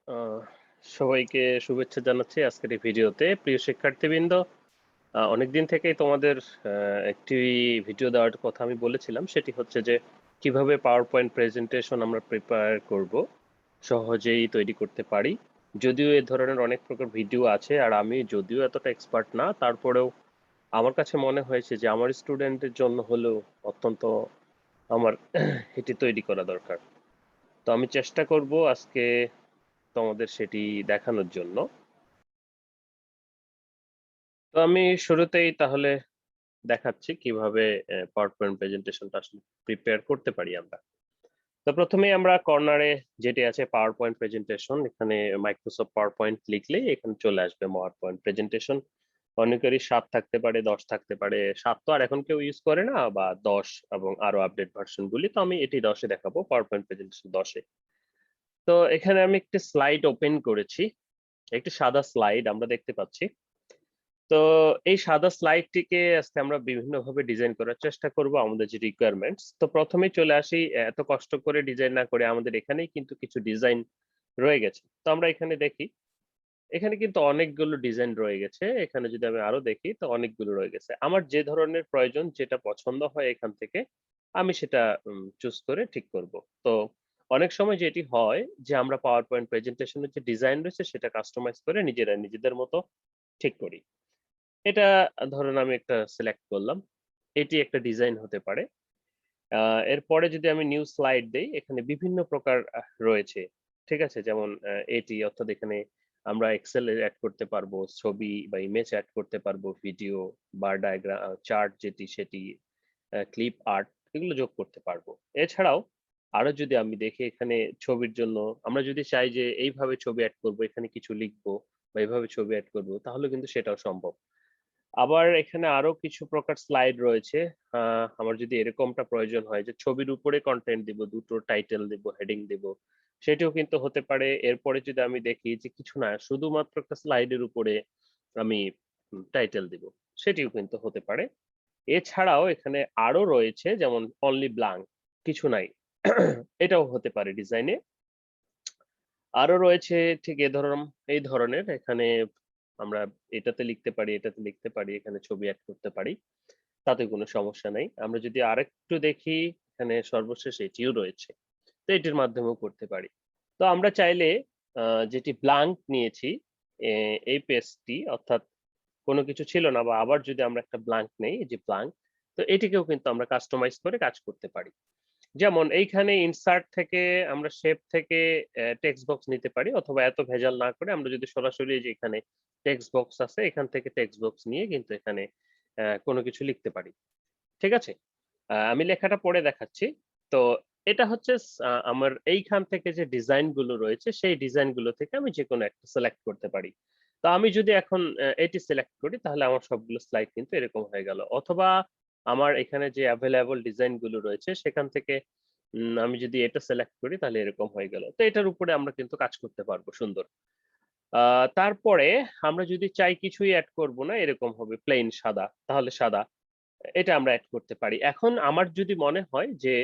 আহ, সবাইকে শুভেচ্ছা জানাচ্ছি আজকের এই ভিডিওতে। প্রিয় শিক্ষার্থীবৃন্দ, অনেকদিন থেকেই তোমাদের একটি ভিডিও দেওয়ার কথা আমি বলেছিলাম। সেটি হচ্ছে যে কিভাবে পাওয়ার পয়েন্ট প্রেজেন্টেশন আমরা প্রিপেয়ার করব, সহজেই তৈরি করতে পারি। যদিও এ ধরনের অনেক প্রকার ভিডিও আছে, আর আমি যদিও এতটা এক্সপার্ট না, তারপরেও আমার কাছে মনে হয়েছে যে আমার স্টুডেন্টের জন্য হলেও অত্যন্ত আমার এটি তৈরি করা দরকার। তো আমি চেষ্টা করব আজকে তোমাদের সেটি দেখানোর জন্য। তো আমি শুরুতেই তাহলে দেখাচ্ছি কিভাবে পাওয়ার পয়েন্ট প্রেজেন্টেশনটা আসলে প্রিপেয়ার করতে পারি আমরা। তো প্রথমেই আমরা কর্নারে যেটি আছে পাওয়ার পয়েন্ট প্রেজেন্টেশন, এখানে মাইক্রোসফট পাওয়ার পয়েন্ট লিখলেই এখানে চলে আসবে পাওয়ার পয়েন্ট প্রেজেন্টেশন। অনেকেরই 7 থাকতে পারে, 10 থাকতে পারে। 7 তো আর এখন কেউ ইউজ করে না, বা 10 এবং আরো আপডেট ভার্সন গুলি। তো আমি এটি 10 এ দেখাবো, পাওয়ার পয়েন্ট প্রেজেন্টেশন 10 এ। তো এখানে আমি একটি স্লাইড ওপেন করেছি, একটি সাদা স্লাইড আমরা দেখতে পাচ্ছি। তো এই সাদা স্লাইডটিকে আজকে আমরা বিভিন্নভাবে ডিজাইন করার চেষ্টা করব আমাদের যে রিকোয়ারমেন্টস। তো প্রথমেই চলে আসি, এত কষ্ট করে ডিজাইন না করে আমাদের এখানেই কিন্তু কিছু ডিজাইন রয়ে গেছে। তো আমরা এখানে দেখি, এখানে কিন্তু অনেকগুলো ডিজাইন রয়ে গেছে। এখানে যদি আমি আরো দেখি, তো অনেকগুলো রয়ে গেছে। আমার যে ধরনের প্রয়োজন, যেটা পছন্দ হয় এখান থেকে আমি সেটা চুজ করে ঠিক করব। তো অনেক সময় যেটি হয় যে আমরা পাওয়ার পয়েন্ট প্রেজেন্টেশনের যে ডিজাইন রয়েছে সেটা কাস্টমাইজ করে নিজেরা নিজেদের মতো ঠিক করি। এটা ধরুন আমি একটা সিলেক্ট করলাম। এটি একটা ডিজাইন হতে পারে। এরপরে যদি আমি নিউ স্লাইড দেই, এখানে বিভিন্ন প্রকার রয়েছে। ঠিক আছে? যেমন এটি অর্থাৎ এখানে আমরা এক্সেল এ এড করতে পারবো, ছবি বা ইমেজ এড করতে পারবো, ভিডিও, বার ডায়াগ্রাম, চার্ট যেটি সেটি, ক্লিপ আর্ট এগুলো যোগ করতে পারবো। এছাড়াও আরো যদি আমি দেখি, এখানে ছবির জন্য আমরা যদি চাই যে এইভাবে ছবি এড করব, এখানে কিছু লিখবো বা এইভাবে ছবি এড করব, তাহলে কিন্তু সেটাও সম্ভব। আবার এখানে আরো কিছু প্রকার স্লাইড রয়েছে। আমার যদি এরকমটা প্রয়োজন হয় যে ছবির উপরে কন্টেন্ট দিব, দুটো টাইটেল দিব, হেডিং দিব, সেটিও কিন্তু হতে পারে। এরপরে যদি আমি দেখি যে কিছু না, শুধুমাত্র একটা স্লাইডের উপরে আমি টাইটেল দিব, সেটিও কিন্তু হতে পারে। এছাড়াও এখানে আরো রয়েছে, যেমন অনলি ব্ল্যাঙ্ক, কিছু নাই, এটাও হতে পারে ডিজাইনে। আরো রয়েছে ঠিক এই ধরনের, এখানে আমরা এটাতে লিখতে পারি, এটাতে লিখতে পারি, এখানে ছবি এড করতে পারি, তাতে কোনো সমস্যা নাই। আমরা যদি আরেকটু দেখি, এখানে সর্বশেষ এটিও রয়েছে। তো এটির মাধ্যমেও করতে পারি। তো আমরা চাইলে যেটি ব্ল্যাঙ্ক নিয়েছি, এই পেজটি অর্থাৎ কোনো কিছু ছিল না, বা আবার যদি আমরা একটা ব্ল্যাঙ্ক নেই, এই যে ব্ল্যাঙ্ক, তো এটিকেও কিন্তু আমরা কাস্টমাইজ করে কাজ করতে পারি। যেমন এইখানে ইনসার্ট থেকে আমরা শেপ থেকে টেক্সট বক্স নিতে পারি, অথবা এত ভেজাল না করে আমরা যদি সরাসরি এই যে এখানে টেক্সট বক্স আছে, এখান থেকে টেক্সট বক্স নিয়ে কিন্তু এখানে কোনো কিছু লিখতে পারি। ঠিক আছে? আমি লেখাটা পড়ে দেখাচ্ছি। তো এটা হচ্ছে আমার এইখান থেকে যে ডিজাইন গুলো রয়েছে, সেই ডিজাইন গুলো থেকে আমি যেকোনো একটা সিলেক্ট করতে পারি। তো আমি যদি এখন এটি সিলেক্ট করি, তাহলে আমার সবগুলো স্লাইড কিন্তু এরকম হয়ে গেল। অথবা আমার এখানে যে এভেইলেবল ডিজাইন গুলো রয়েছে, সেখান থেকে আমি যদি এটা সিলেক্ট করি, তাহলে এরকম হয়ে গেল। তো এটার উপরে আমরা কিন্তু কাজ করতে পারবো সুন্দর। তারপরে আমরা যদি চাই কিছুই এড করব না, এরকম হবে প্লেন সাদা, তাহলে সাদা। এটা আমরা এড করতে পারি। এখন আমার যদি মনে হয় যে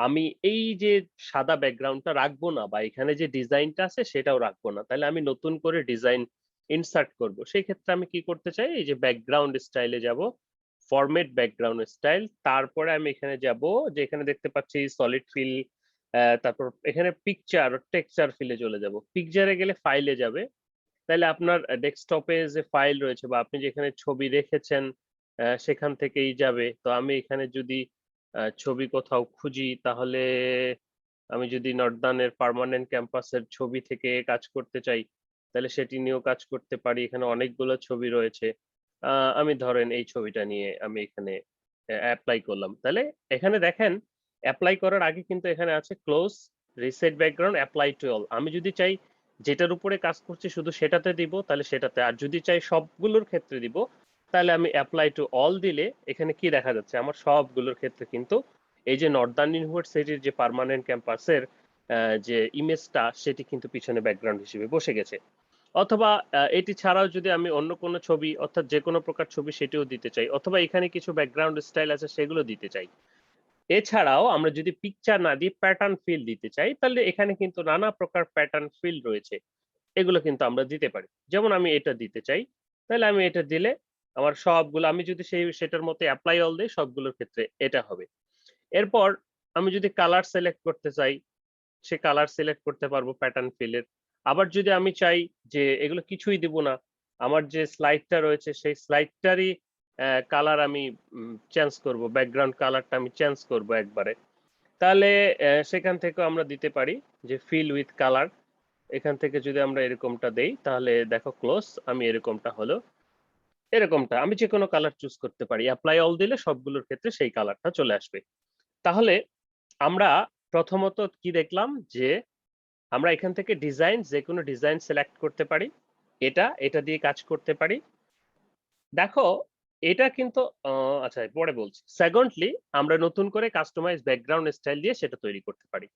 আমি এই যে সাদা ব্যাকগ্রাউন্ডটা রাখবো না, বা এখানে যে ডিজাইনটা আছে সেটাও রাখবো না, তাহলে আমি নতুন করে ডিজাইন ইনসার্ট করব। সেই ক্ষেত্রে আমি কি করতে চাই, এই যে ব্যাকগ্রাউন্ড স্টাইলে যাব, ফরমেট ব্যাকগ্রাউন্ড স্টাইল, তারপরে আমি এখানে যাব, যে এখানে দেখতে পাচ্ছি সলিড ফিল, তারপর এখানে পিকচার টেক্সচার ফিলে চলে যাব। পিকচারে গেলে ফাইলে যাবে, তাইলে আপনার ডেস্কটপে যে ফাইল রয়েছে, বা আপনি যেখানে ছবি রেখেছেন সেখান থেকেই যাবে। তো আমি এখানে যদি ছবি কোথাও খুঁজি, তাহলে আমি যদি নর্দার্নের পার্মানেন্ট ক্যাম্পাসের ছবি থেকে কাজ করতে চাই, তাহলে সেটি নিয়েও কাজ করতে পারি। এখানে অনেকগুলো ছবি রয়েছে। আমি ধরেন এই ছবিটা নিয়ে আমি এখানে এপ্লাই করলাম। তাহলে এখানে দেখেন, এপ্লাই করার আগে কিন্তু এখানে আছে close, reset background, apply to all. আমি যদি চাই যেটার উপরে কাজ করছি শুধু সেটাতে দিব, তাহলে সেটাতে। আর যদি চাই সবগুলোর ক্ষেত্রে দিব, তাহলে আমি অ্যাপ্লাই টু অল দিলে এখানে কি দেখা যাচ্ছে, আমার সবগুলোর ক্ষেত্রে কিন্তু এই যে নর্দার্ন ইউনিভার্সিটির যে পার্মানেন্ট ক্যাম্পাসের যে ইমেজটা, সেটি কিন্তু পিছনে ব্যাকগ্রাউন্ড হিসেবে বসে গেছে। অথবা এটি ছাড়াও যদি আমি অন্য কোনো ছবি, অর্থাৎ যেকোনো প্রকার ছবি সেটিও দিতে চাই, অথবা এখানে কিছু ব্যাকগ্রাউন্ড স্টাইল আছে সেগুলো দিতে চাই, এছাড়াও আমরা যদি পিকচার না দিয়ে প্যাটার্ন ফিল দিতে চাই তাহলে এখানে কিন্তু নানা প্রকার প্যাটার্ন ফিল রয়েছে, এগুলো কিন্তু আমরা দিতে পারি। যেমন আমি এটা দিতে চাই, তাহলে আমি এটা দিলে আমার সবগুলো আমি যদি সেটার মতো অ্যাপ্লাই অল দেই সবগুলোর ক্ষেত্রে এটা হবে। এরপর আমি যদি কালার সিলেক্ট করতে চাই, সে কালার সিলেক্ট করতে পারবো প্যাটার্ন ফিলের। আবার যদি আমি চাই যে এগুলো কিছুই দিব না, আমার যে স্লাইডটা রয়েছে সেই স্লাইডটারই কালার আমি চেঞ্জ করব, ব্যাকগ্রাউন্ড কালারটা আমি চেঞ্জ করব একবারে, তাহলে সেখান থেকেও আমরা দিতে পারি যে ফিল উইথ কালার। এখান থেকে যদি আমরা এরকমটা দেই তাহলে দেখো ক্লোজ, আমি এরকমটা হলো এরকমটা আমি যে কোনো কালার চুজ করতে পারি, অ্যাপ্লাই অল দিলে সবগুলোর ক্ষেত্রে সেই কালারটা চলে আসবে। তাহলে আমরা প্রথমত কি দেখলাম যে আমরা এখান থেকে ডিজাইন, যে কোনো ডিজাইন সিলেক্ট করতে পারি, এটা দিয়ে কাজ করতে পারি। দেখো এটা কিন্তু আচ্ছা পরে বলছি। সেকেন্ডলি আমরা নতুন করে কাস্টমাইজ ব্যাকগ্রাউন্ড স্টাইল দিয়ে সেটা তৈরি করতে পারি।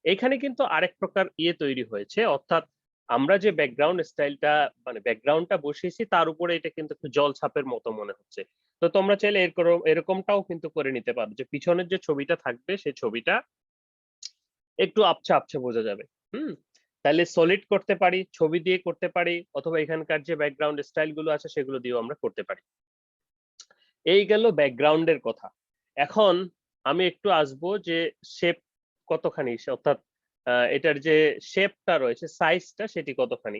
এখানে কিন্তু আরেক প্রকার তৈরি হয়েছে, অর্থাৎ আমরা যে ব্যাকগ্রাউন্ড স্টাইলটা মানে ব্যাকগ্রাউন্ডটা বসিয়েছি তার উপরে এটা কিন্তু একটু জলছাপের মতো মনে হচ্ছে। তো তোমরা চাইলে এরকমটাও কিন্তু করে নিতে পারো যে পিছনের যে ছবিটা থাকবে সেই ছবিটা একটু আবছা আবছা বোঝা যাবে। হুম, তাহলে সলিড করতে পারি, ছবি দিয়ে করতে পারি, অথবা এখানকার যে ব্যাকগ্রাউন্ড স্টাইল গুলো আছে সেগুলো দিয়েও আমরা করতে পারি। এই গেল ব্যাকগ্রাউন্ডের কথা। এখন আমি একটু আসবো যে শেপ কতখানি, অর্থাৎ এটার যে শেপটা রয়েছে সাইজটা সেটি কতখানি।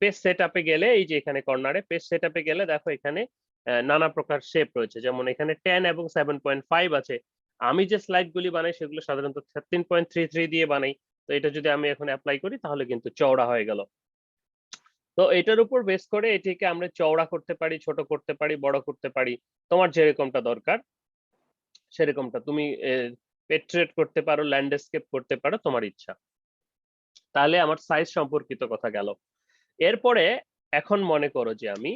পেজ সেটআপে গেলে এই যে এখানে কর্নারে পেজ সেটআপে গেলে দেখো এখানে নানা প্রকার শেপ রয়েছে, যেমন এখানে 10 এবং 7.5 আছে। আমি যে স্লাইড গুলি বানাই সেগুলো সাধারণত 13.33 দিয়ে বানাই। তো এটা যদি আমি এখন অ্যাপ্লাই করি তাহলে কিন্তু চওড়া হয়ে গেল। তো এটার উপর বেস করে এটিকে আমরা চওড়া করতে পারি, ছোট করতে পারি, বড় করতে পারি। তোমার যেরকমটা দরকার সেরকমটা তুমি পেট্রেট করতে পারো, ল্যান্ডস্কেপ করতে পারো, তোমার ইচ্ছা। তাহলে আমার সাইজ সম্পর্কিত কথা গেল। এরপরে এখন মনে করো যে আমি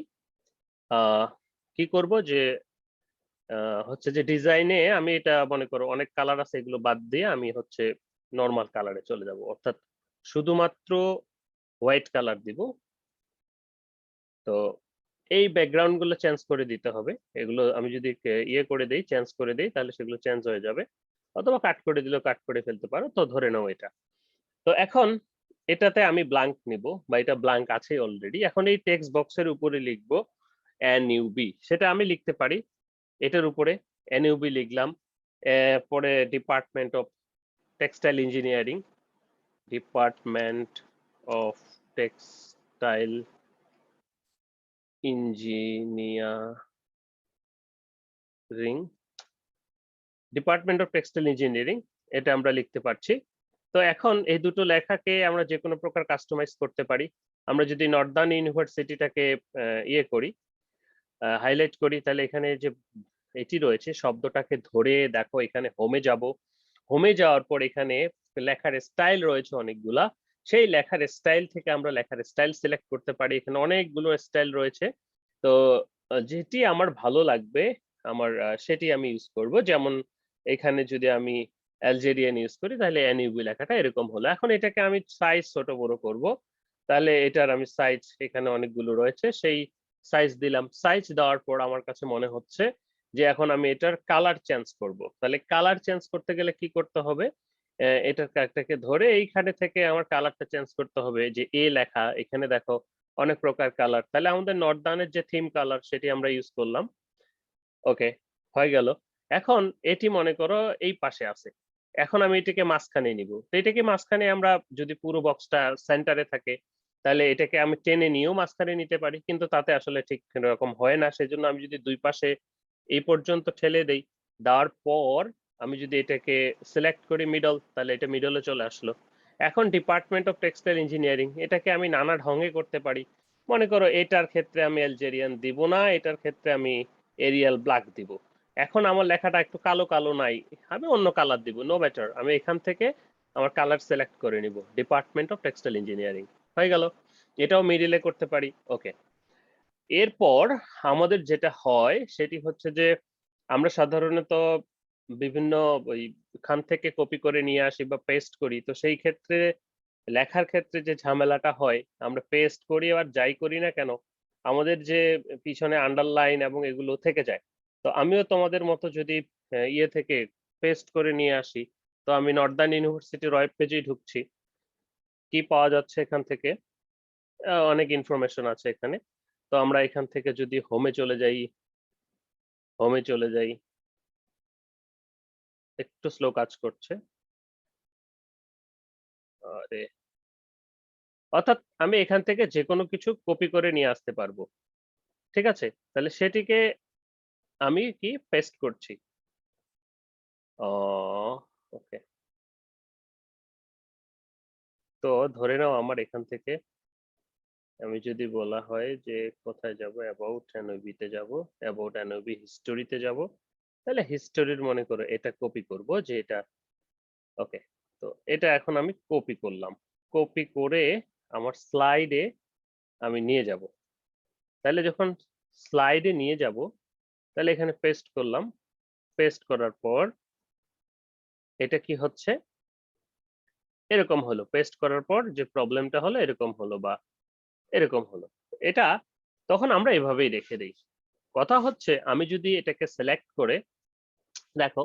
কি করব যে হচ্ছে যে ডিজাইনে আমি এটা মনে করো অনেক কালার আছে, এগুলো বাদ দিয়ে আমি হচ্ছে নর্মাল কালারে চলে যাব, অর্থাৎ শুধুমাত্র হোয়াইট কালার দিব। তো এই ব্যাকগ্রাউন্ড গুলো চেঞ্জ করে দিতে হবে। এগুলো আমি যদি করে দেই, চেঞ্জ করে দেই, তাহলে সেগুলো চেঞ্জ হয়ে যাবে, অথবা কাট করে দিলেও কাট করে ফেলতে পারো। তো ধরে নাও এটা। তো এখন এটাতে আমি ব্ল্যাঙ্ক নিব, বা এটা ব্ল্যাঙ্ক আছে অলরেডি। এখন এই টেক্সট বক্সের উপরে লিখবো এনইউবি, সেটা আমি লিখতে পারি এটার উপরে এনইউবি লিখলাম। পরে department of textile engineering, department of textile engineering, department of textile engineering, এটা আমরা লিখতে পারছি। তো এখন এই দুটো লেখাকে আমরা যে কোনো প্রকার কাস্টমাইজ করতে পারি। আমরা যদি নর্দার্ন ইউনিভার্সিটিটাকে করি, হাইলাইট করি, তাহলে এখানে যে এটি রয়েছে শব্দটাকে ধরে দেখো এখানে হোমে যাব। হোমে যাওয়ার পর এখানে লেখার স্টাইল রয়েছে অনেকগুলা, সেই লেখার স্টাইল থেকে আমরা লেখার স্টাইল সিলেক্ট করতে পারি। এখানে অনেকগুলো স্টাইল রয়েছে। তো যেটি আমার ভালো লাগবে আমার সেটি আমি ইউজ করব। যেমন এখানে যদি আমি অ্যালজেরিয়ান ইউজ করি তাহলে এনইউবি লেখাটা এরকম হলো। এখন এটাকে আমি সাইজ ছোট বড় করব, তাহলে এটার আমি সাইজ এখানে অনেকগুলো রয়েছে সেই সাইজ দিলাম। সাইজ দেওয়ার পর আমার কাছে মনে হচ্ছে যে এখন আমি এটার কালার চেঞ্জ করব। তাহলে কালার চেঞ্জ করতে গেলে কি করতে হবে, এটার কার্ডটাকে ধরে এইখানে থেকে আমার কালারটা চেঞ্জ করতে হবে। যে এ লেখা এখানে দেখো অনেক প্রকার কালার, তাহলে আমাদের নর্দার্নের যে থিম কালার সেটি আমরা ইউজ করলাম। ওকে, হয়ে গেল। এখন এটি মনে করো এই পাশে আছে, এখন আমি এটাকে মাঝখানে নিব। তো এটাকে মাঝখানে আমরা যদি পুরো বক্সটা সেন্টারে থাকে তাহলে এটাকে আমি টেনে নিয়েও মাঝখানে নিতে পারি, কিন্তু তাতে আসলে ঠিক এরকম হয় না। সেজন্য আমি যদি দুই পাশে এই পর্যন্ত ঠেলে দেই, দেওয়ার পর আমি যদি এটাকে সিলেক্ট করি মিডল, তাহলে এটা মিডলে চলে আসলো। এখন ডিপার্টমেন্ট অফ টেক্সটাইল ইঞ্জিনিয়ারিং, এটাকে আমি নানা ঢঙে করতে পারি। মনে করো এটার ক্ষেত্রে আমি অ্যালজেরিয়ান দিব না, এটার ক্ষেত্রে আমি এরিয়াল ব্ল্যাক দিব। এখন আমার লেখাটা একটু কালো কালো নাই, আমি অন্য কালার দিব, নো ম্যাটার। আমি এখান থেকে আমার কালার সিলেক্ট করে নিব, ডিপার্টমেন্ট অফ টেক্সটাইল ইঞ্জিনিয়ারিং হয়ে গেল। এটাও মিডিলে করতে পারি। ওকে, এরপর আমাদের যেটা হয় সেটি হচ্ছে যে আমরা সাধারণত বিভিন্ন ওই খান থেকে কপি করে নিয়ে আসি বা পেস্ট করি। তো সেই ক্ষেত্রে লেখার ক্ষেত্রে যে ঝামেলাটা হয়, আমরা পেস্ট করি আর যাই করি না কেন আমাদের যে পিছনে আন্ডারলাইন এবং এগুলো থেকে যায়। তো আমিও তোমাদের মতো যদি থেকে পেস্ট করে নিয়ে আসি। তো আমি নর্দার্ন ইউনিভার্সিটির ওয়েব পেজেই ঢুকছি। কি পাওয়া যাচ্ছে এখান থেকে? অনেক ইনফরমেশন আছে এখানে। তো আমরা এখান থেকে যদি হোমে চলে যাই, একটু স্লো কাজ করছে। আরে! অর্থাৎ আমি এখান থেকে যেকোনো কিছু কপি করে নিয়ে আসতে পারবো। ঠিক আছে? তাহলে সেটিকে আমি কি পেস্ট করছি। অ ওকে। তো ধরে নাও আমার এখান থেকে আমি যদি বলা হয় যে কোথায় যাব? অ্যাবাউট NOB তে যাব। অ্যাবাউট NOB হিস্টোরি তে যাব। তাহলে হিস্টোরির মনে করো এটা কপি করব যে এটা ওকে। তো এটা এখন আমি কপি করলাম। কপি করে আমার স্লাইডে আমি নিয়ে যাব। তাহলে যখন স্লাইডে নিয়ে যাব, তাহলে এখানে পেস্ট করলাম। পেস্ট করার পর এটা কি হচ্ছে? এরকম হলো। পেস্ট করার পর যে প্রবলেমটা হলো এরকম হলো বা এরকম হলো। এটা তখন আমরা এভাবেই রেখে দেই। কথা হচ্ছে আমি যদি এটাকে সিলেক্ট করে দেখো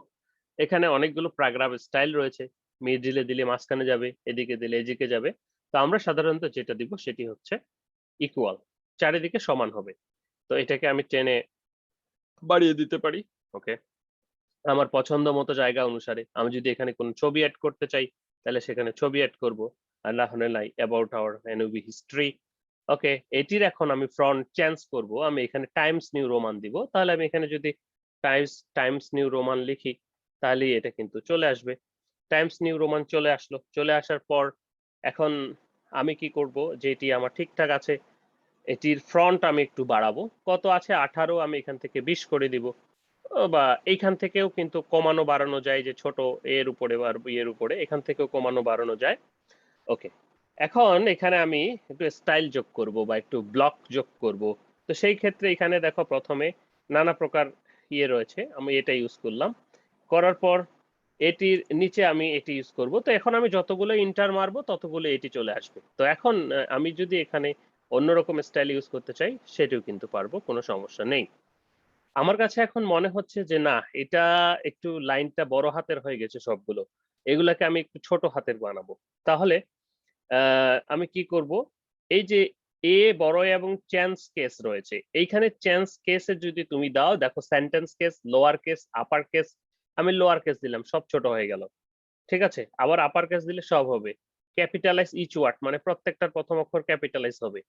এখানে অনেকগুলো প্যারাগ্রাফ স্টাইল রয়েছে। মিডলে দিলে মাঝখানে যাবে, এদিকে দিলে এদিকে যাবে। তো আমরা সাধারণত যেটা দিব সেটি হচ্ছে ইকুয়াল। চারিদিকে সমান হবে। তো এটাকে আমি টেনে বাড়িয়ে দিতে পারি। ওকে। আমার পছন্দ মতো জায়গা অনুসারে আমি যদি এখানে কোনো ছবি এড করতে চাই তাহলে সেখানে ছবি এড করব। আর না হলে নাই অ্যাবাউট আওয়ার NOB হিস্ট্রি। ওকে, এটির এখন আমি ফ্রন্ট চেঞ্জ করব। আমি এখানে টাইমস নিউ রোমান দিব। তাহলে আমি এখানে যদি টাইমস নিউ রোমান লিখি তাহলেই এটা কিন্তু চলে আসবে। টাইমস নিউ রোমান চলে আসলো। চলে আসার পর এখন আমি কি করব, যে এটি আমার ঠিকঠাক আছে এটির ফ্রন্ট আমি একটু বাড়াবো। কত আছে 18, আমি এখান থেকে 20 করে দিব। বা এইখান থেকেও কিন্তু কমানো বাড়ানো যায়, যে ছোট এর উপরে বা ইয়ের উপরে এখান থেকেও কমানো বাড়ানো যায়। ওকে, এখন এখানে আমি একটু স্টাইল যোগ করব বা একটু ব্লক যোগ করব। তো সেই ক্ষেত্রে এখানে দেখো প্রথমে নানা প্রকার ইয়ে রয়েছে, আমি এটা ইউজ করলাম। করার পর এটির নিচে আমি এটি ইউজ করব। তো এখন আমি যতগুলো ইন্টার মারবো ততগুলো এটি চলে আসবে। তো এখন আমি যদি এখানে অন্যরকম স্টাইল ইউজ করতে চাই সেটিও কিন্তু পারবো, কোনো সমস্যা নেই। আমার কাছে এখন মনে হচ্ছে যে না, এটা একটু লাইনটা বড় হাতের হয়ে গেছে সবগুলো। এগুলাকে আমি একটু ছোট হাতের বানাবো। তাহলে আমি কি করব? এই যে বড় এবং চেঞ্জ কেস রয়েছে। এইখানে চেঞ্জ কেসে যদি তুমি দাও, দেখো sentence case, lower case, upper case. আমি লোয়ার কেস দিলাম, সব ছোট হয়ে গেল। ঠিক আছে? আবার আপার কেস দিলে সব হবে। ক্যাপিটালাইজ ইচ ওয়ার্ড মানে প্রত্যেকটার প্রথম অক্ষর ক্যাপিটালাইজ হবে।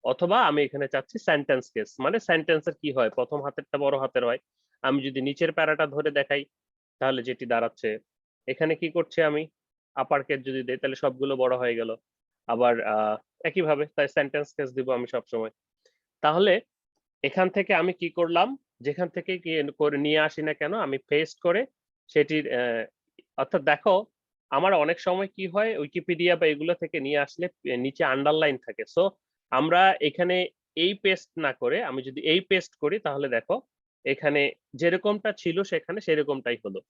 অথবা আমি এখানে চাচ্ছি সেন্টেন্স কেস, মানে সেন্টেন্সের কি হয় প্রথম হাতেরটা বড় হাতের হয়। আমি যদি নিচের প্যারাটা ধরে দেখাই তাহলে যেটি দাঁড়াচ্ছে, এখানে কি করছি আমি আপার কেস যদি দেই তাহলে সবগুলো বড় হয়ে গেল। আবার একইভাবে তাই সেন্টেন্স কেস দিব আমি সবসময়। তাহলে এখান থেকে আমি কি করলাম, যেখান থেকে কি করে নিয়ে আসি না কেন আমি পেস্ট করে সেটির অর্থাৎ দেখো আমার অনেক সময় কি হয় উইকিপিডিয়া বা এগুলো থেকে নিয়ে আসলে নিচে আন্ডারলাইন থাকে। সো আমরা এখানে এই পেস্ট না করে আমি যদি এই পেস্ট করি তাহলে দেখো এখানে যেরকমটা ছিল সেখানে সেরকমটাই হলো।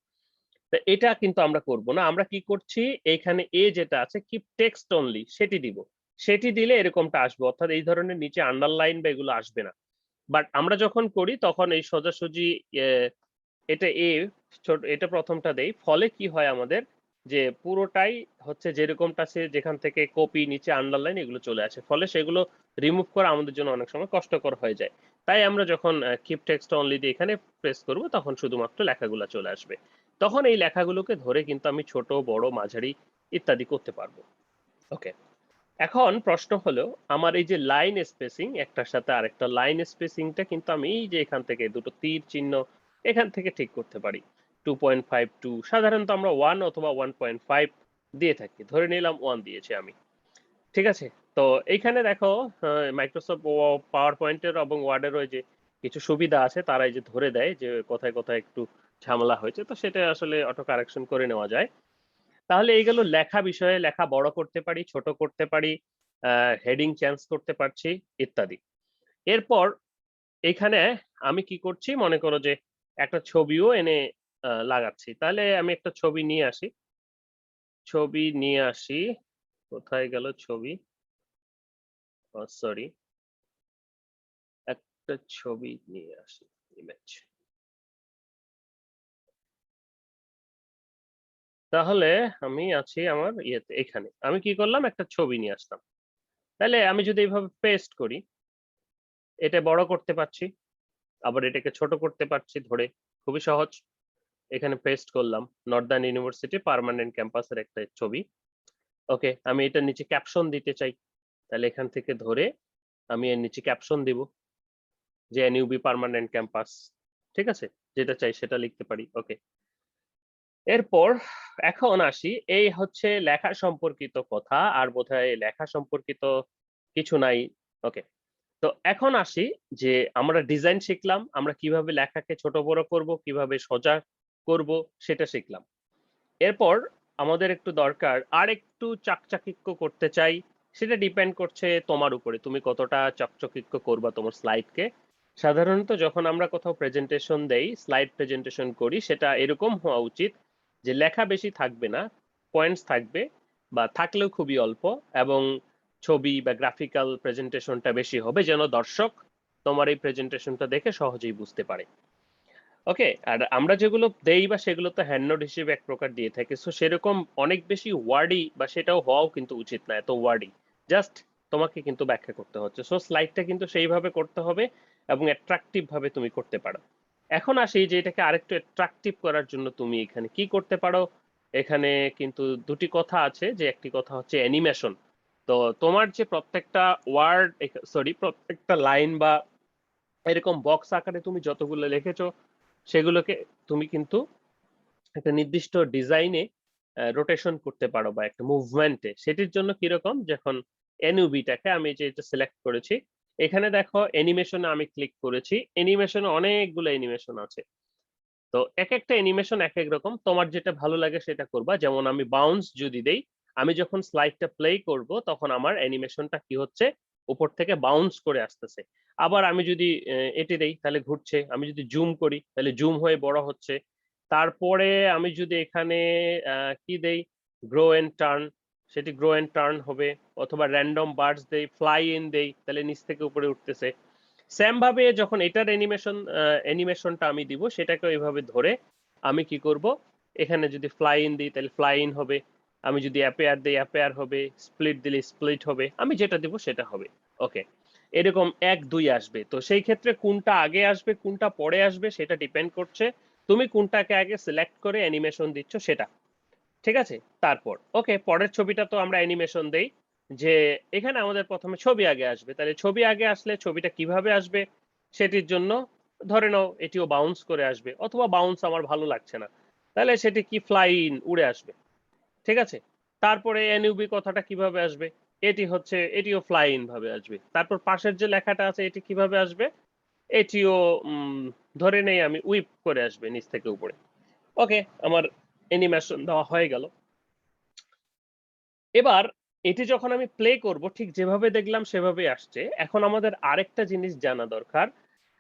তো এটা কিন্তু আমরা করব না। আমরা কি করছি, এখানে যেটা আছে কিপ টেক্সট অনলি সেটি দিব। সেটি দিলে এরকমটা আসবে। অর্থাৎ এই ধরনের নিচে আন্ডারলাইন বা এগুলো আসবে না। বাট আমরা যখন করি তখন এই সোজাসুজি এ এটা এটা প্রথমটা দেই। ফলে কি হয় আমাদের, যে পুরোটাই হচ্ছে যেরকমটা আছে যেখান থেকে কপি নিচে আন্ডারলাইন এগুলো চলে আসে। ফলে সেগুলো রিমুভ করা আমাদের জন্য অনেক সময় কষ্টকর হয়ে যায়। তাই আমরা যখন কিপ টেক্সট অনলি দিয়ে এখানে প্রেস করব তখন শুধুমাত্র লেখাগুলা চলে আসবে। তখন এই লেখাগুলোকে ধরে কিন্তু আমি ছোট, বড়, মাঝারি ইত্যাদি করতে পারবো। ওকে। এখন প্রশ্ন হলো আমার এই যে লাইন স্পেসিং, একটার সাথে আরেকটা লাইন স্পেসিংটা কিন্তু আমি এই যে এখান থেকে দুটো তীর চিহ্ন এখান থেকে ঠিক করতে পারি। 2.52 সাধারণত আমরা 1 অথবা 1.5 দিয়ে থাকি। ধরে নিলাম 1 দিয়েছি আমি। ঠিক আছে? তো এইখানে দেখো মাইক্রোসফট পাওয়ার পয়েন্টের এবং ওয়ার্ডের ওই যে কিছু সুবিধা আছে তারা এই যে ধরে দেয় যে কোথায় কোথায় একটু ঝামেলা হয়েছে, তো সেটা আসলে অটো কারেকশন করে নেওয়া যায়। তাহলে এই গেল লেখা বিষয়ে, লেখা বড় করতে পারি, ছোট করতে পারি, হেডিং চেঞ্জ করতে পারছি ইত্যাদি। এরপর এখানে আমি কি করছি, মনে করো যে একটা ছবিও এনে লাগাচ্ছি। তাহলে আমি একটা ছবি নিয়ে আসি। ছবি নিয়ে আসি। কোথায় গেল ছবি? সরি, একটা ছবি নিয়ে আসি, ইমেজ। তাহলে আমি আছি আমার ইয়েতে এখানে। আমি কি করলাম একটা ছবি নিয়ে আসলাম। তাহলে আমি যদি এইভাবে পেস্ট করি, এটা বড় করতে পারছি, আবার এটাকে ছোট করতে পারছি ধরে। খুবই সহজ। এখানে পেস্ট করলাম। নর্দার্ন ইউনিভার্সিটি পার্মানেন্ট ক্যাম্পাসের একটা ছবি। ওকে, আমি এটার নিচে ক্যাপশন দিতে চাই। তাহলে এখান থেকে ধরে আমি এর নিচে ক্যাপশন দিব যে এনইউবি পার্মানেন্ট ক্যাম্পাস। ঠিক আছে? যেটা চাই সেটা লিখতে পারি। ওকে। এরপর এখন আসি এই হচ্ছে লেখা সম্পর্কিত কথা আর বোধহয় লেখা সম্পর্কিত কিছু নাই। ওকে। তো এখন আসি যে আমরা ডিজাইন শিখলাম, আমরা কিভাবে লেখাকে ছোট বড় করব, কিভাবে সোজা করব সেটা শিখলাম। এরপর আমাদের একটু দরকার আরেকটু চাকচাকিক্য করতে চাই, সেটা ডিপেন্ড করছে তোমার উপরে। তুমি কতটা চাকচকিক্য করবা তোমার স্লাইডকে। সাধারণত যখন আমরা কোথাও প্রেজেন্টেশন দেই, স্লাইড প্রেজেন্টেশন করি, সেটা এরকম হওয়া উচিত যে লেখা বেশি থাকবে না, পয়েন্টস থাকবে বা থাকলেও খুবই অল্প, এবং ছবি বা গ্রাফিক্যাল প্রেজেন্টেশনটা বেশি হবে যেন দর্শক তোমার এই প্রেজেন্টেশনটা দেখে সহজেই বুঝতে পারে। ওকে, আর আমরা যেগুলো দেই বা সেগুলো তো হ্যান্ড নোট হিসেবে এক প্রকার দিয়ে থাকি, সো সেরকম অনেক বেশি ওয়ার্ডি বা সেটাও হওয়াও কিন্তু উচিত না, এত ওয়ার্ডি। জাস্ট তোমাকে কিন্তু ব্যাখ্যা করতে হচ্ছে, সো স্লাইডটা কিন্তু সেইভাবে করতে হবে এবং অ্যাট্রাকটিভ ভাবে তুমি করতে পারো। এখন আসি যে এটাকে আরেকটু অ্যাট্রাকটিভ করার জন্য তুমি এখানে কি করতে পারো। এখানে কিন্তু দুটি কথা আছে, যে একটি কথা হচ্ছে অ্যানিমেশন। তো তোমার যে প্রত্যেকটা ওয়ার্ড, সরি, প্রত্যেকটা লাইন বা এরকম বক্স আকারে তুমি যতগুলো লিখেছো সেগুলোকে তুমি কিন্তু একটা নির্দিষ্ট ডিজাইনে রোটেশন করতে পারো বা একটা মুভমেন্টে। সেটির জন্য কিরকম, যখন এনইউবিটাকে আমি যে এটা সিলেক্ট করেছি, এখানে দেখো অ্যানিমেশনে আমি ক্লিক করেছি, অ্যানিমেশনে অনেকগুলো অ্যানিমেশন আছে। তো এক একটা অ্যানিমেশন এক এক রকম, তোমার যেটা ভালো লাগে সেটা করবা। যেমন আমি বাউন্স যদি দেই, আমি যখন স্লাইডটা প্লে করব তখন আমার অ্যানিমেশনটা কি হচ্ছে, উপর থেকে বাউন্স করে আসতেছে। আবার আমি যদি এটি দেই তাহলে ঘুরছে, আমি যদি জুম করি তাহলে জুম হয়ে বড় হচ্ছে। তারপরে আমি যদি এখানে কি দেই, গ্রো এন্ড টার্ন, সেটি গ্রো এন্ড টার্ন হবে। অথবা র্যান্ডম বার্ডস দেই, ফ্লাই ইন দেই, তাহলে নিচ থেকে উপরে উঠতেছে। সেম ভাবে যখন এটার অ্যানিমেশনটা আমি দিব, সেটাকে এইভাবে ধরে আমি কি করব, এখানে যদি ফ্লাই ইন দিই তাহলে ফ্লাই ইন হবে, আমি যদি অ্যাপেয়ার দিই অ্যাপেয়ার হবে, স্প্লিট দিলে স্প্লিট হবে, আমি যেটা দিব সেটা হবে। ওকে, এরকম 1 2 আসবে। তো সেই ক্ষেত্রে কোনটা আগে আসবে কোনটা পরে আসবে সেটা ডিপেন্ড করছে তুমি কোনটাকে আগে সিলেক্ট করে অ্যানিমেশন দিচ্ছ সেটা। ঠিক আছে? তারপর ওকে, পরের ছবিটা তো আমরা অ্যানিমেশন দেই, যে এখানে আমাদের প্রথমে ছবি আগে আসবে। তাহলে ছবি আগে আসলে ছবিটা কিভাবে আসবে সেটির জন্য ধরে নাও এটিও বাউন্স করে আসবে, অথবা বাউন্স আমার ভালো লাগছে না, তাহলে সেটি কি ফ্লাই ইন উড়ে আসবে। ঠিক আছে? তারপরে এনইউবি কথাটা কিভাবে আসবে, এটিও ফ্লাই ইন ভাবে আসবে। তারপর পাশের যে লেখাটা আছে এটি কিভাবে আসবে, এটিও ধরে নেই আমি উইপ করে আসবে নিচ থেকে উপরে। ওকে, আমার অ্যানিমেশন দেওয়া হয়ে গেল। এবার এটি যখন আমি প্লে করব ঠিক যেভাবে দেখলাম সেভাবেই আসছে। এখন আমাদের আরেকটা জিনিস জানা দরকার।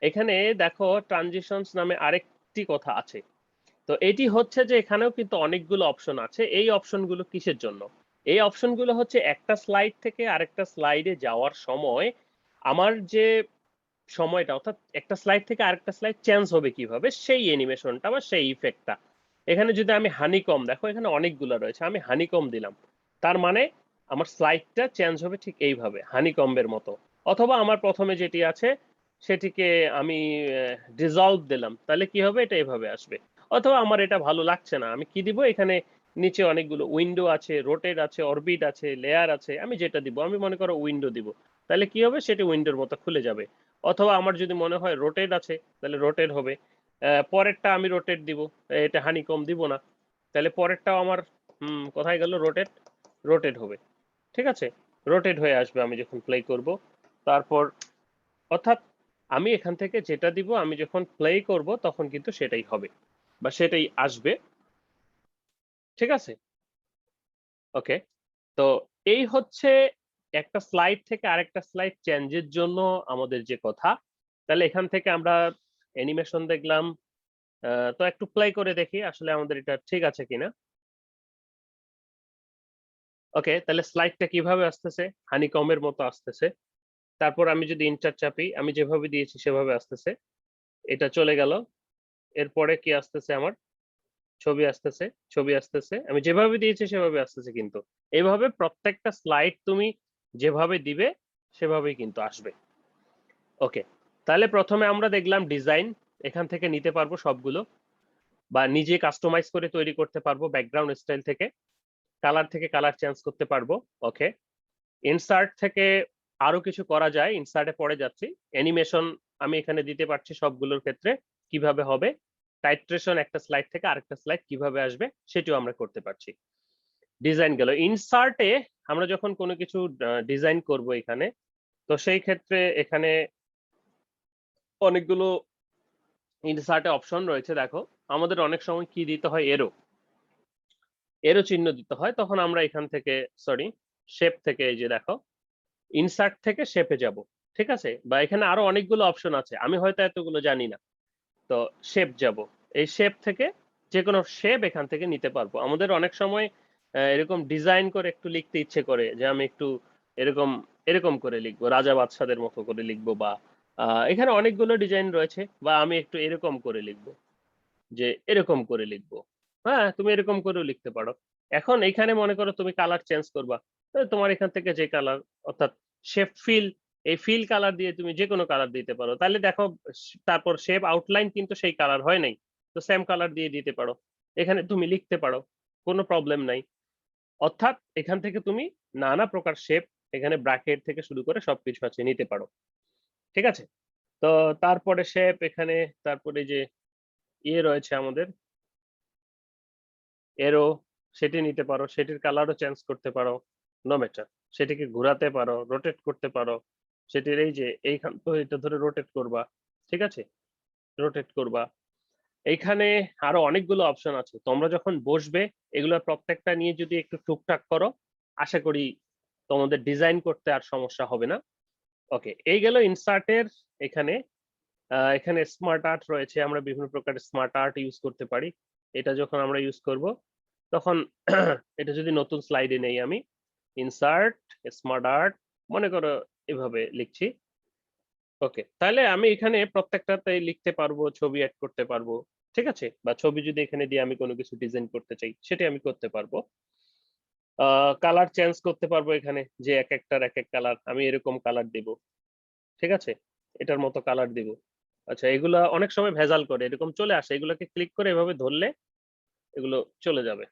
এখানে দেখো ট্রানজিশনস নামে আরেকটি কথা আছে। তো এটি হচ্ছে যে এখানেও কিন্তু অনেকগুলো অপশন আছে। এই অপশনগুলো কিসের জন্য? এই অপশনগুলো হচ্ছে একটা স্লাইড থেকে আরেকটা স্লাইডে যাওয়ার সময় আমার যে সময়টা, অর্থাৎ একটা স্লাইড থেকে আরেকটা স্লাইড চেঞ্জ হবে কিভাবে সেই অ্যানিমেশনটা বা সেই ইফেক্টটা। এখানে যদি আমি হানিকম, দেখো এখানে অনেকগুলো রয়েছে, আমি হানিকম দিলাম, তার মানে আমার স্লাইডটা চেঞ্জ হবে ঠিক এইভাবে হানিকম্বের মতো। অথবা আমার প্রথমে যেটি আছে সেটিকে আমি ডিসলভ দিলাম, তাহলে কি হবে, এটা এইভাবে আসবে। অথবা আমার এটা ভালো লাগছে না, আমি কি দিব, এখানে নিচে অনেকগুলো উইন্ডো আছে, রোটেট আছে, অরবিট আছে, লেয়ার আছে, আমি যেটা দিব, আমি মনে করো উইন্ডো দিব, তাহলে কি হবে, সেটি উইন্ডোর মতো খুলে যাবে। অথবা আমার যদি মনে হয় রোটেট আছে তাহলে রোটেট হবে। পরেরটা আমি রোটেট দিব, এটা হানিকম দিব না, তাহলে পরেরটাও আমার কোথায় গেল, রোটেট, রোটেট হবে। ঠিক আছে, রোটেট হয়ে আসবে আমি যখন প্লে করব। তারপর অর্থাৎ আমি এখান থেকে যেটা দিব আমি যখন প্লে করব তখন কিন্তু সেটাই হবে বা সেটাই আসবে। ঠিক আছে? ওকে, তো এই হচ্ছে একটা স্লাইড থেকে আরেকটা স্লাইড চেঞ্জের জন্য আমাদের যে কথা। তাহলে এখান থেকে আমরা অ্যানিমেশন দেখলাম। তো একটু প্লে করে দেখি আসলে আমাদের এটা ঠিক আছে কিনা। ওকে, তাহলে স্লাইডটা কিভাবে আসতেছে, হানিকমের মতো আসতেছে। তারপর আমি যদি ইন্টার চাপি, আমি যেভাবে দিয়েছি সেভাবে আসতেছে, এটা চলে গেল। এরপরে কি আসতেছে আমার, ছবি আসতেছে, ছবি আসতেছে, আমি যেভাবে দিয়েছি সেভাবে আসতেছে। কিন্তু এইভাবে প্রত্যেকটা স্লাইড তুমি যেভাবে দিবে সেভাবেই কিন্তু আসবে। ওকে, তাহলে প্রথমে আমরা দেখলাম ডিজাইন, এখান থেকে নিতে পারবো সবগুলো বা নিজে কাস্টমাইজ করে তৈরি করতে পারবো ব্যাকগ্রাউন্ড স্টাইল থেকে, কালার থেকে কালার চেঞ্জ করতে পারবো। ওকে, ইনসার্ট থেকে আরো কিছু করা যায়, ইনসার্টে পরে যাচ্ছি। অ্যানিমেশন আমি এখানে দিতে পারছি সবগুলোর ক্ষেত্রে কিভাবে হবে, টাইট্রেশন একটা স্লাইড থেকে আরেকটা স্লাইড কিভাবে আসবে সেটাও আমরা করতে পারছি। ডিজাইন গেল। ইনসার্টে আমরা যখন কোনো কিছু ডিজাইন করব এখানে, তো সেই ক্ষেত্রে এখানে অনেকগুলো ইনসার্টে অপশন রয়েছে। দেখো আমাদের অনেক সময় কি দিতে হয়, এরো চিহ্ন দিতে হয়, তখন আমরা এখান থেকে সরি শেপ থেকে এই যে দেখো ইনসার্ট থেকে শেপে যাব, ঠিক আছে, বা এখানে আরো অনেকগুলো অপশন আছে, আমি হয়তো এতগুলো জানি না। তো শেপ যাব, এই শেপ থেকে যে কোনো শেপ এখান থেকে নিতে পারবো। আমাদের অনেক সময় এরকম ডিজাইন করে একটু লিখতে ইচ্ছে করে যে আমি একটু এরকম এরকম করে লিখবো, রাজা বাদশাদের মতো করে লিখবো, বা এখানে অনেকগুলো ডিজাইন রয়েছে, বা আমি একটু এরকম করে লিখবো, যে এরকম করে লিখবো। হ্যাঁ, তুমি এরকম করেও লিখতে পারো। এখন এখানে মনে করো তুমি কালার চেঞ্জ করবা, তোমার এখান থেকে যে কালার, অর্থাৎ শেপ ফিল, এই ফিল কালার দিয়ে তুমি যে কোনো কালার দিতে পারো। তাহলে দেখো তারপর শেপ আউটলাইন কিন্তু সেই কালার হয় নাই, তো সেম কালার দিয়ে দিতে পারো, এখানে তুমি লিখতে পারো, কোনো প্রবলেম নাই। অর্থাৎ এখান থেকে তুমি নানা প্রকার শেপ, এখানে ব্র্যাকেট থেকে শুরু করে সবকিছু আছে, নিতে পারো। ঠিক আছে, তো তারপরে শেপ এখানে, তারপরে যে ইয়ে রয়েছে আমাদের এরো, সেটি নিতে পারো, সেটির কালারও চেঞ্জ করতে পারো, নো ম্যাটার। সেটিকে ঘোরাতে পারো, রোটেট করতে পারো, সেটির এই যে এইখান তো এটা ধরে রোটেট করবা, ঠিক আছে, রোটেট করবা। এইখানে আরো অনেকগুলো অপশন আছে, তোমরা যখন বসবে এগুলো প্রত্যেকটা নিয়ে যদি একটু টুকটাক করো, আশা করি তোমাদের ডিজাইন করতে আর সমস্যা হবে না। ওকে, এই গেল ইনসার্টের। এখানে এখানে স্মার্ট আর্ট রয়েছে, আমরা বিভিন্ন প্রকার স্মার্ট আর্ট ইউজ করতে পারি। এটা যখন আমরা ইউজ করব তখন এটা যদি নতুন স্লাইডে নেই আমি, ইনসার্ট স্মার্ট আর্ট, মনে করো এভাবে লিখছি। ওকে, তাহলে আমি এখানে প্রত্যেকটাতে লিখতে পারবো, ছবি অ্যাড করতে পারবো, ঠিক আছে, বা ছবি যদি এখানে দিয়ে আমি কোনো কিছু ডিজাইন করতে চাই সেটা আমি করতে পারবো। কালার চেঞ্জ করতে পারবো এখানে, যে এক একটার এক এক কালার, আমি এরকম কালার দেব, ঠিক আছে, এটার মতো কালার দিব। আচ্ছা, এগুলা অনেক সময় ভেজাল করে, এরকম চলে আসে, এগুলোকে ক্লিক করে এভাবে ধরলে এগুলো চলে যাবে।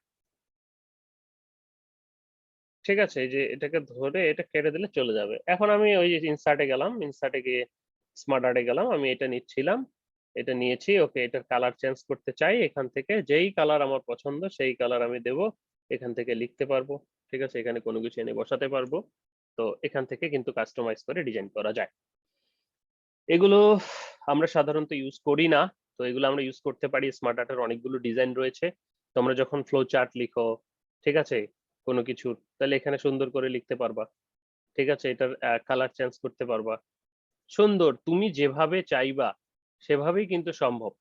ঠিক আছে, এই যে এটাকে ধরে এটা কেটে দিলে চলে যাবে। এখন আমি ওই যে ইনসার্টে গেলাম, ইনসার্টে গিয়ে স্মার্ট আর্টে গেলাম, আমি এটা নিচ্ছিলাম, এটা নিয়েছি। ওকে, এটার কালার চেঞ্জ করতে চাই, এখান থেকে যেই কালার আমার পছন্দ সেই কালার আমি দেব, এখান থেকে লিখতে পারবো, ঠিক আছে, এখানে কোনো কিছু এনে বসাতে পারবো। তো এখান থেকে কিন্তু কাস্টমাইজ করে ডিজাইন করা যায়। এগুলো আমরা সাধারণত ইউজ করি না, তো এগুলো আমরা ইউজ করতে পারি। স্মার্ট আর্টের অনেকগুলো ডিজাইন রয়েছে, তোমরা যখন ফ্লো চার্ট লিখো, ঠিক আছে, কোনো কিছুর, তাহলে এখানে সুন্দর করে লিখতে পারবা, ঠিক আছে, এটার কালার চেঞ্জ করতে পারবা, সুন্দর তুমি যেভাবে চাইবা সেভাবেই কিন্তু সম্ভব,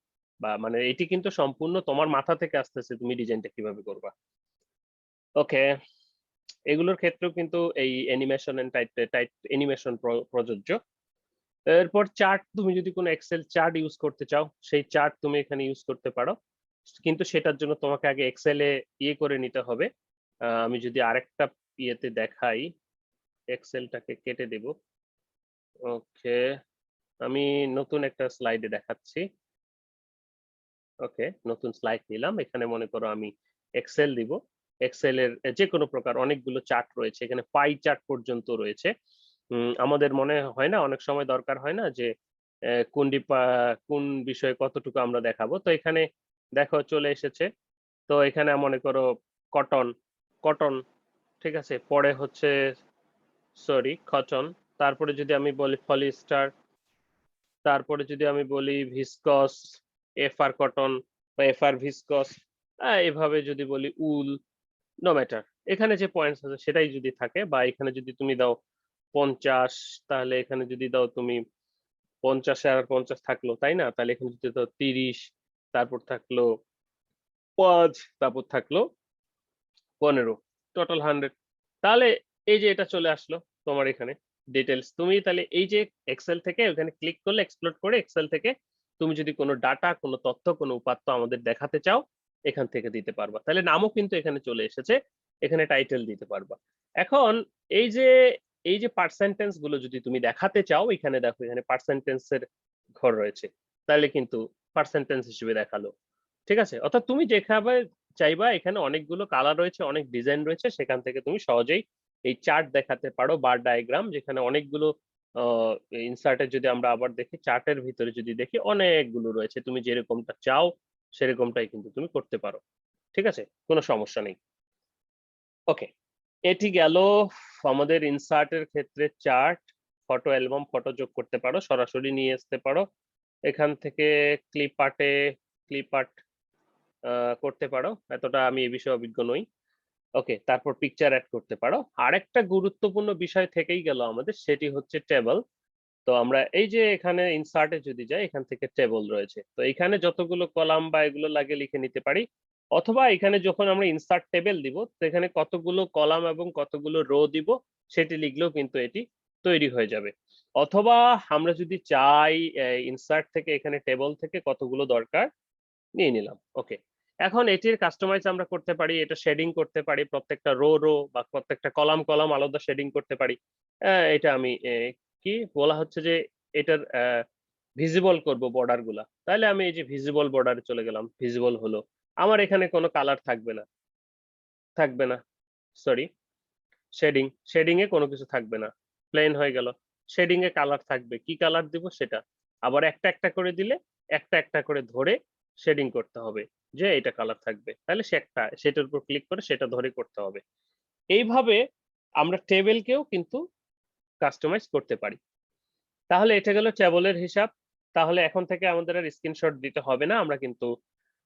বা মানে এটি কিন্তু সম্পূর্ণ তোমার মাথা থেকে আসতেছে তুমি ডিজাইনটা কিভাবে করবা। ওকে, এগুলোর ক্ষেত্রেও কিন্তু এই animation and type type animation প্রযোজ্য। এরপর চার্ট, তুমি যদি কোনো এক্সেল চার্ট ইউজ করতে চাও সেই চার্ট তুমি এখানে ইউজ করতে পারো, কিন্তু সেটার জন্য তোমাকে আগে এক্সেলে ইয়ে করে নিতে হবে। আমি যদি আরেকটা ইয়েতে দেখাই, এক্সেলটাকে কেটে দেব। ওকে, আমি নতুন একটা স্লাইডে দেখাচ্ছি। ওকে, নতুন স্লাইড নিলাম, এখানে মনে করো আমি এক্সেল দিব। এক্সেলের যে কোনো প্রকার অনেকগুলো চার্ট রয়েছে, এখানে পাই চার্ট পর্যন্ত রয়েছে। আমাদের মনে হয় না, অনেক সময় দরকার হয় না যে কোন বিষয়ে কতটুকু আমরা দেখাবো, তো এখানে দেখো চলে এসেছে। তো এখানে মনে করো কটন, কটন, ঠিক আছে, পরে হচ্ছে সরি কটন, তারপরে যদি আমি বলি পলিস্টার, তারপরে যদি আমি বলি ভিসকস, এফআর কটন বা এফআর ভিসকস, এভাবে যদি বলি উল, নো ম্যাটার, এখানে যে পয়েন্টস আছে সেটাই যদি থাকে, বা এখানে যদি তুমি দাও 50, তাহলে এখানে যদি দাও তুমি 50 আর 50 থাকলো, তাই না, তাহলে এখানে যদি দাও 30, তারপর থাকলো 5, তারপর থাকলো 15, টোটাল 100। তাহলে এই যে এটা চলে আসলো তোমার এখানে ডিটেলস, তুমি তাহলে এই যে এক্সেল থেকে ওখানে ক্লিক করলে এক্সপ্লোর করে এক্সেল থেকে তুমি যদি কোনো ডাটা, কোনো তথ্য, কোনো উপাত্ত আমাদের দেখাতে চাও, এখান থেকে দিতে পারবা। তাহলে নামও কিন্তু এখানে চলে এসেছে, এখানে টাইটেল দিতে পারবা। এখন এই যে পার্সেন্টেন্স গুলো যদি তুমি দেখাতে চাও, এখানে দেখো এখানে পার্সেন্টেন্স এর ঘর রয়েছে, তাহলে কিন্তু পার্সেন্টেন্স হিসেবে দেখালো। ঠিক আছে, অর্থাৎ তুমি যেভাবে চাইবা, এখানে অনেকগুলো কালার রয়েছে, অনেক ডিজাইন রয়েছে, সেখান থেকে তুমি সহজেই এই চার্ট দেখাতে পারো, বার ডায়াগ্রাম, যেখানে অনেকগুলো ইনসার্টে যদি আমরা আবার দেখি, চার্টের ভিতরে যদি দেখি অনেকগুলো রয়েছে, তুমি যেরকমটা চাও সেরকমটাই কিন্তু তুমি করতে পারো। ঠিক আছে, কোনো সমস্যা নেই। ওকে, এটি গেল আমাদের ইনসার্টের ক্ষেত্রে চার্ট। ফটো অ্যালবাম, ফটো যোগ করতে পারো, সরাসরি নিয়ে আসতে পারো এখান থেকে। ক্লিপ আর্ট করতে পারো, এতটা আমি এই বিষয়ে অভিজ্ঞ নই। ওকে, তারপর পিকচার অ্যাড করতে পারো। আরেকটা গুরুত্বপূর্ণ বিষয় থেকেই গেল আমাদের, সেটি হচ্ছে টেবল। তো আমরা এই যে এখানে ইনসার্টে যদি যাই, এখান থেকে টেবল রয়েছে, তো এখানে যতগুলো কলাম বা এগুলো লাগে লিখে নিতে পারি, অথবা এখানে যখন আমরা ইনসার্ট টেবিল দিব, তো এখানে কতগুলো কলাম এবং কতগুলো রো দিব সেটি লিখলেও কিন্তু এটি তৈরি হয়ে যাবে। অথবা আমরা যদি চাই ইনসার্ট থেকে এখানে টেবল থেকে কতগুলো দরকার নিয়ে নিলাম। ওকে, এখন এটির কাস্টমাইজ আমরা করতে পারি, এটা শেডিং করতে পারি, প্রত্যেকটা রো বা প্রত্যেকটা কলাম আলাদা শেডিং করতে পারি। এটা আমি কি বলা হচ্ছে যে এটার ভিজিবল করব বর্ডার গুলা, তাহলে আমি এই যে ভিজিবল বর্ডারে চলে গেলাম, ভিজিবল হলো। আমার এখানে কোনো কালার থাকবে না, সরি, শেডিং এ কোনো কিছু থাকবে না, প্লেন হয়ে গেল। শেডিং এ কালার থাকবে, কি কালার দিব সেটা আবার একটা একটা করে দিলে, একটা একটা করে ধরে শেডিং করতে হবে যে এটা কালার থাকবে, তাহলে সেটার উপর ক্লিক করে সেটা ধরে করতে হবে। এইভাবে আমরা টেবিলকেও কিন্তু কাস্টমাইজ করতে পারি। তাহলে এটা গেল টেবলের হিসাব। তাহলে এখন থেকে আমাদের আর স্ক্রিনশট দিতে হবে না, আমরা কিন্তু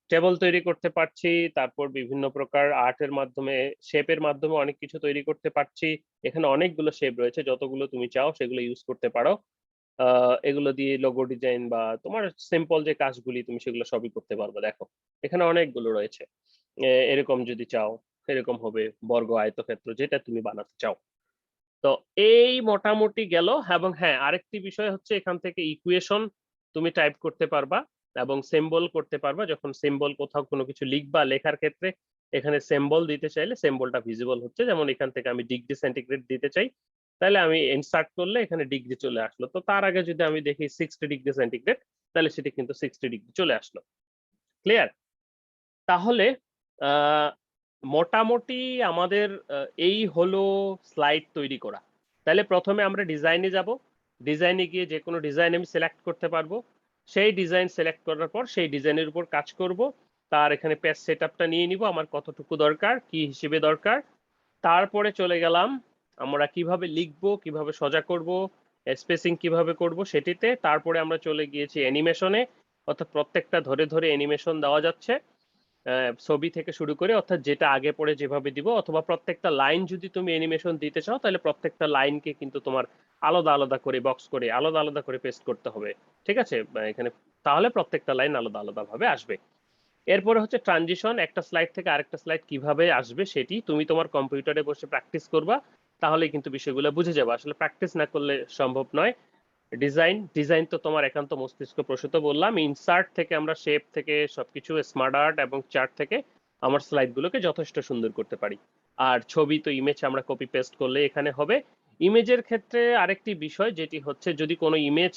টেবল তৈরি করতে পারছি, তারপর বিভিন্ন প্রকার আর্টের মাধ্যমে, শেপের মাধ্যমে অনেক কিছু তৈরি করতে পারছি। এখানে অনেকগুলো শেপ রয়েছে, যতগুলো তুমি চাও সেগুলো ইউজ করতে পারো। এগুলো দিয়ে লোগো ডিজাইন বা তোমার সিম্পল যে কাজগুলি তুমি সেগুলো সবই করতে পারবে। দেখো এখানে অনেকগুলো রয়েছে, এরকম যদি চাও এরকম হবে, বর্গ, আয়তক্ষেত্র, যেটা তুমি বানাতে চাও। তো এই মোটামুটি গেল। এবং হ্যাঁ, আরেকটি বিষয় হচ্ছে এখান থেকে ইকুয়েশন তুমি টাইপ করতে পারবা এবং সিম্বল করতে পারবা। যখন সিম্বল কোথাও কোনো কিছু লিখবা, লেখার ক্ষেত্রে এখানে সিম্বল দিতে চাইলে সিম্বলটা ভিজিবল হচ্ছে, যেমন এখান থেকে আমি ডিগ্রি সেন্টিগ্রেড দিতে চাই, তাহলে আমি ইনসার্ট করলে এখানে ডিগ্রি চলে আসলো। তো তার আগে যদি আমি দেখি 60 ডিগ্রি সেন্টিগ্রেড, তাহলে সেটি কিন্তু 60 ডিগ্রি চলে আসলো। ক্লিয়ার? তাহলে আহ মোটামুটি আমাদের এই হলো স্লাইড তৈরি করা। তাহলে প্রথমে আমরা ডিজাইনে যাব, ডিজাইনে গিয়ে যে কোনো ডিজাইন আমি সিলেক্ট করতে পারবো, সেই ডিজাইন সিলেক্ট করার পর সেই ডিজাইনের উপর কাজ করব। তার এখানে পেজ সেটআপটা নিয়ে নিব, আমার কতটুকু দরকার, কি হিসেবে দরকার। তারপরে চলে গেলাম আমরা কিভাবে লিখবো, কিভাবে সজা করব, স্পেসিং কিভাবে করব সেটিতে। তারপরে আমরা চলে গিয়েছি অ্যানিমেশনে, অর্থাৎ প্রত্যেকটা ধরে ধরে অ্যানিমেশন দেওয়া যাচ্ছে, ছবি থেকে শুরু করে, অর্থাৎ যেটা আগে পরে যেভাবে দিব, অথবা প্রত্যেকটা লাইন যদি তুমি অ্যানিমেশন দিতে চাও, তাহলে প্রত্যেকটা লাইনকে কিন্তু তোমার আলাদা আলাদা করে বক্স করে আলাদা আলাদা করে পেস্ট করতে হবে। ঠিক আছে, এখানে তাহলে প্রত্যেকটা লাইন আলাদা আলাদা ভাবে আসবে। এরপরে হচ্ছে ট্রানজিশন, একটা স্লাইড থেকে আরেকটা স্লাইড কিভাবে আসবে সেটি তুমি তোমার কম্পিউটারে বসে প্র্যাকটিস করবা, তাহলে কিন্তু বিষয়গুলো বুঝে যাবে। আসলে প্র্যাকটিস না করলে সম্ভব নয়। ডিজাইন তো তোমার একান্ত মস্তিষ্ক প্রসূত বললাম। ইনসার্ট থেকে আমরা শেপ থেকে সবকিছু, স্মার্ট আর্ট এবং চার্ট থেকে আমার স্লাইড গুলোকে যথেষ্ট সুন্দর করতে পারি। আর ছবি তো ইমেজ আমরা কপি পেস্ট করলে এখানে হবে। ইমেজের ক্ষেত্রে আরেকটি বিষয় যেটি হচ্ছে, যদি কোনো ইমেজ,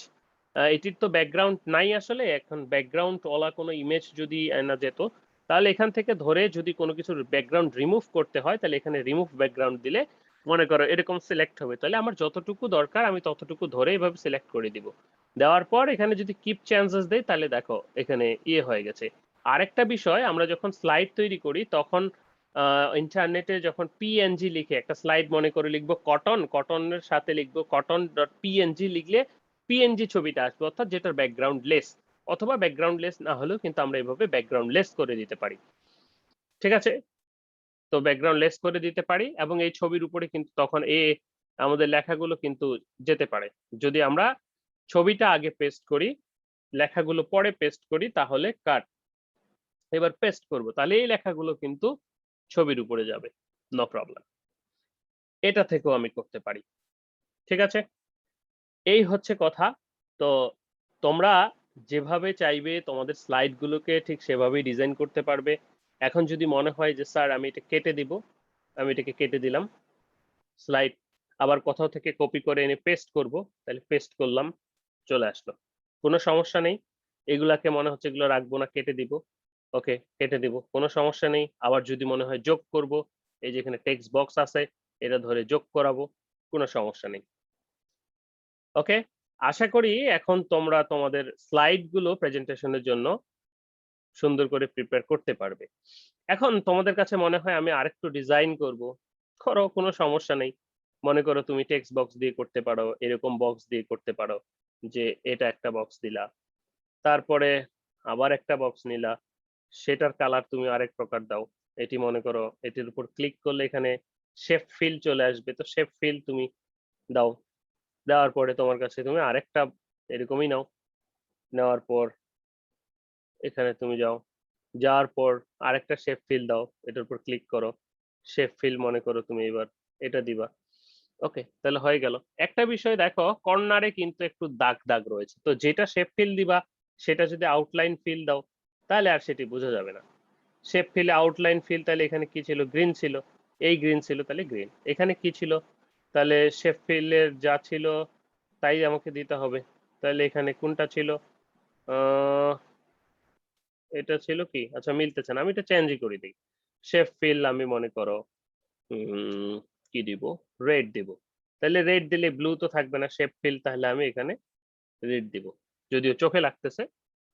এটির তো ব্যাকগ্রাউন্ড নাই আসলে, এখন ব্যাকগ্রাউন্ড ওলা কোনো ইমেজ যদি আনা যেত, তাহলে এখান থেকে ধরে যদি কোনো কিছুর ব্যাকগ্রাউন্ড রিমুভ করতে হয়, তাহলে এখানে রিমুভ ব্যাকগ্রাউন্ড দিলে মনে করো এরকম সিলেক্ট হবে, তাহলে আমার যতটুকু দরকার আমি ততটুকু ধরে এইভাবে সিলেক্ট করে দিব। দেওয়ার পর এখানে যদি কিপ চেঞ্জেস দেই, তাহলে দেখো এখানে হয়ে গেছে। আরেকটা বিষয়, আমরা যখন স্লাইড তৈরি করি তখন ইন্টারনেটে যখন পিএনজি লিখে একটা স্লাইড মনে করে লিখবো কটনের সাথে লিখবো কটন ডট পিএনজি, লিখলে পিএনজি ছবিটা আসবে, অর্থাৎ যেটার ব্যাকগ্রাউন্ড লেস, অথবা ব্যাকগ্রাউন্ড লেস না হলেও কিন্তু আমরা এভাবে ব্যাকগ্রাউন্ড লেস করে দিতে পারি। ঠিক আছে, তো ব্যাকগ্রাউন্ড লেস করে দিতে পারি এবং এই ছবির উপরে কিন্তু তখন আমাদের লেখাগুলো কিন্তু যেতে পারে। যদি আমরা ছবিটা আগে পেস্ট করি, লেখাগুলো পরে পেস্ট করি, তাহলে কাট, এবার পেস্ট করব, তাহলে এই লেখাগুলো কিন্তু ছবির উপরে যাবে, নো প্রবলেম। এটা থেকেও আমি করতে পারি। ঠিক আছে, এই হচ্ছে কথা। তো তোমরা যেভাবে চাইবে তোমাদের স্লাইড গুলোকে ঠিক সেভাবেই ডিজাইন করতে পারবে। এখন যদি মনে হয় যে স্যার আমি এটা কেটে দিব, আমি এটাকে কেটে দিলাম, স্লাইড আবার কোথাও থেকে কপি করে এনে পেস্ট করব, তাহলে পেস্ট করলাম, চলে আসলো, কোনো সমস্যা নেই। এগুলাকে মনে হচ্ছে এগুলো রাখবো না, কেটে দিব, ওকে কেটে দিব, কোনো সমস্যা নেই। আবার যদি মনে হয় যোগ করব, এই যে এখানে টেক্সট বক্স আছে, এটা ধরে যোগ করাবো, কোনো সমস্যা নেই। ওকে, আশা করি এখন তোমরা তোমাদের স্লাইড গুলো প্রেজেন্টেশনের জন্য সুন্দর করে প্রিপেয়ার করতে পারবে। এখন তোমাদের কাছে মনে হয় আমি আরেকটু ডিজাইন করব, করো, কোনো সমস্যা নেই। মনে করো তুমি টেক্সট বক্স দিয়ে করতে পারো, এরকম বক্স দিয়ে করতে পারো, যে এটা একটা বক্স দিলা, তারপরে আবার একটা বক্স নিলা, সেটার কালার তুমি আরেক প্রকার দাও। এটি মনে করো এটির উপর ক্লিক করলে এখানে শেপ ফিল চলে আসবে, তো শেপ ফিল তুমি দাও। দেওয়ার পরে তোমার কাছে তুমি আরেকটা এরকমই নাও, নেওয়ার পর এখানে তুমি যাও, যাওয়ার পর আরেকটা শেপ ফিল দাও, এটার উপর ক্লিক করো, শেপ ফিল মনে করো তুমি এবার এটা দিবা। ওকে, তাহলে হয়ে গেল। একটা বিষয় দেখো, কর্নারে কিন্তু একটু দাগ দাগ রয়েছে, তো যেটা শেপ ফিল দিবা সেটা যদি আউটলাইন ফিল দাও তাহলে আর সেটি বোঝা যাবে না। শেপ ফিলে আউটলাইন ফিল, তাহলে এখানে কি ছিল, গ্রিন ছিল, এই গ্রিন ছিল, তাহলে গ্রিন। এখানে কি ছিল, তাহলে শেপ ফিলের যা ছিল তাই আমাকে দিতে হবে। তাহলে এখানে কোনটা ছিল, আহ এটা ছিল কি, আচ্ছা মিলতেছে না, আমি এটা চেঞ্জই করে দিই। শেপ ফিল আমি মনে করো কি দিব, রেড দিব। তাহলে রেড দিলে ব্লু তো থাকবে না শেপ ফিল, তাহলে আমি এখানে রেড দিব। যদিও চোখে লাগতেছে,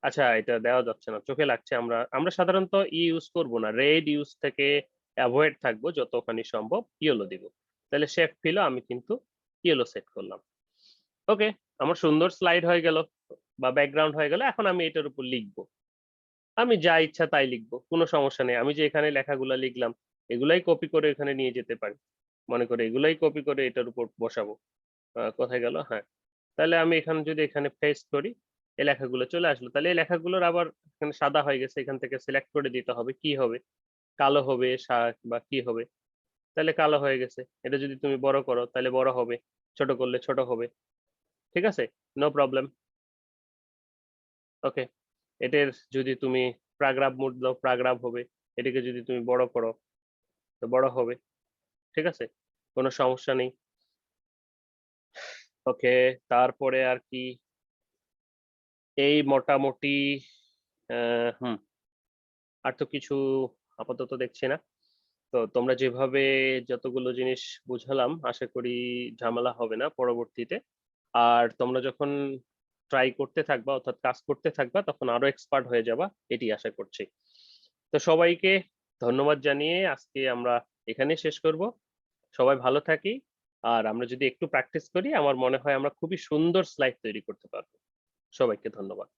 আচ্ছা এটা দেওয়া যাচ্ছে না, চোখে লাগছে, আমরা আমরা সাধারণত ইউজ করব না, রেড ইউজ থেকে অ্যাভয়েড থাকবো, যতখানি সম্ভব ইয়েলো দিব। তাহলে শেপ ফিলও আমি কিন্তু ইয়েলো সেট করলাম। ওকে, আমার সুন্দর স্লাইড হয়ে গেল বা ব্যাকগ্রাউন্ড হয়ে গেল। এখন আমি এটার উপর লিখবো, আমি যা ইচ্ছা তাই লিখবো, কোনো সমস্যা নেই। আমি যে এখানে লেখাগুলা লিখলাম এগুলাই কপি করে এখানে নিয়ে যেতে পারি, মনে করে এগুলাই কপি করে এটার উপর বসাবো। কোথায় গেল, হ্যাঁ, তাহলে আমি এখানে যদি এখানে পেস্ট করি, এই লেখাগুলো চলে আসলো। তাহলে এই লেখাগুলোর আবার এখানে সাদা হয়ে গেছে, এখান থেকে সিলেক্ট করে দিতে হবে কি হবে, কালো হবে বা কি হবে। তাহলে কালো হয়ে গেছে, এটা যদি তুমি বড় করো তাহলে বড় হবে, ছোট করলে ছোট হবে, ঠিক আছে, নো প্রবলেম। ওকে, এটার যদি তুমি প্যারাগ্রাফ মোড দাও প্যারাগ্রাফ হবে, এটাকে যদি তুমি বড় করো তো বড় হবে, ঠিক আছে, কোনো সমস্যা নেই। ওকে, তারপরে আর কি, এই মোটামুটি হুম, আর তো কিছু আপাতত দেখছি না। তো তোমরা যেভাবে যতগুলো জিনিস বুঝালাম আশা করি ঝামেলা হবে না পরবর্তীতে। আর তোমরা যখন ট্রাই করতে থাকবা অর্থাৎ কাজ করতে থাকবা তখন আরো এক্সপার্ট হয়ে যাবা, এটি আশা করছি। তো সবাইকে ধন্যবাদ জানিয়ে আজকে আমরা এখানেই শেষ করব। সবাই ভালো থাকি। আর আমরা যদি একটু প্র্যাকটিস করি আমার মনে হয় আমরা খুবই সুন্দর স্লাইড তৈরি করতে পারবো। সবাইকে ধন্যবাদ।